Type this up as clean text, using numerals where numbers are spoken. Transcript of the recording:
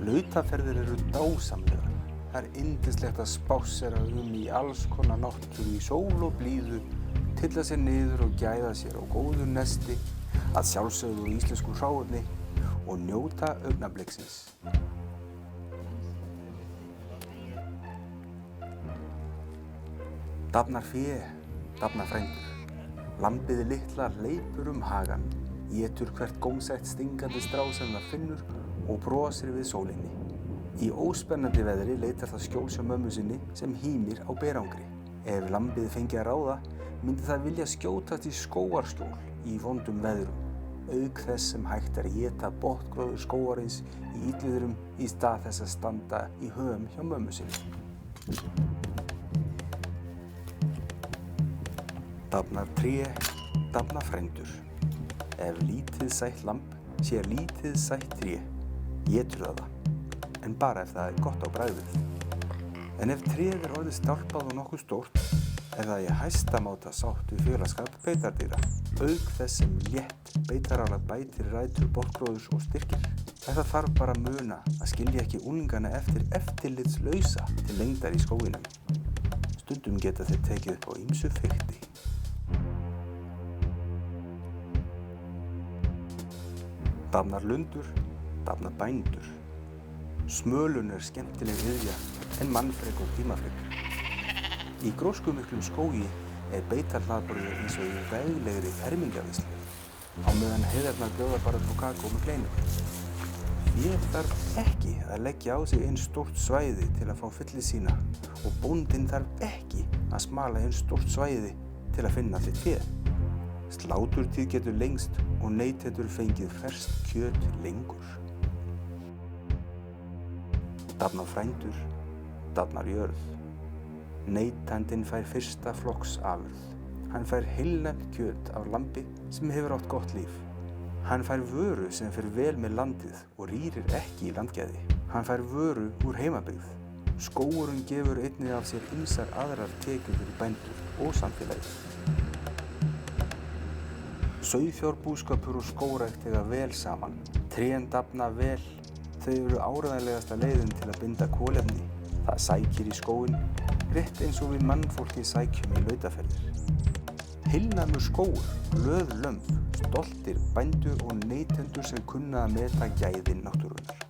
Lautaferðir eru dásamlegar. Það yndislegt að spássera í alls konar náttúru í sól og blíðu, tylla sér niður og gæða sér á góðu nesti, að sjálfsögðu úr íslensku hráefni og njóta augnabliksins. Dafnar fé, dafnar frændur. Lambið litla hleypur hagann, étur hvert gómsætt stingandi strá sem það finnur og brosir við sólinni. Í óspennandi veðri leitar það skjóls hjá mömmu sinni sem hímir á berangri. Ef lambið fengi að ráða, myndi það vilja skjótast í skógarskjól í vondum veðrum, auk þess sem hægt að éta botngróður skógarins í illviðrum í stað þess að standa í höfum hjá mömmu sinni. Dafnar tré, dafnar frændur. Ef lítið sætt lamb sér lítið sætt tré, étur það, en bara ef það gott á bragðið. En ef tréð orðið stálpað og nokkuð stórt, það í hæsta máta sátt við félagsskap beitardýra, auk þess sem létt beitarálag bætir rætur botngróðurs og styrkir. Það þarf bara að muna að skilja ekki unglingana eftir eftirlitslausa til lengdar í skóginum. Stundum geta þeir tekið upp á ýmsu fikti. Dafnar lundur, dafnar bændur. Smölun skemmtileg iðja en mannfrek og tímafrek. Í gróskumiklum skógi beitarhlaðborðið eins og í veglegri fermingarveislu, á meðan heiðarnar bjóða bara upp á kakó með kleinum. Féð þarf ekki að leggja á sig eins stórt svæði til að fá fylli sína og bóndinn þarf ekki að smala eins stórt svæði til að finna sitt féð. Sláturtíð getur lengst og neytendur fengið ferskt kjöt lengur. Dafnar frændur, dafnar jörð. Neytandinn fær fyrsta flokks afurð. Hann fær heilnæmt kjöt af lambi sem hefur átt gott líf. Hann fær vöru sem fer vel með landið og rýrir ekki í landgæði. Hann fær vöru úr heimabyggð. Skógurinn gefur einnig af sér ýmsar aðrar tekjur fyrir bændur og samfélagið. Sauðfjárbúskapur og skógrækt eiga vel saman. Trén dafna vel. Þau eru áreiðanlegasta leiðin til að binda kolefni. Það sækir í skóginn, rétt eins og við mannfólkið sækjum í lautaferðir. Heilnæmur skógur, glöð lömb, stoltir bændur og neytendur sem kunna að meta gæði náttúrunnar.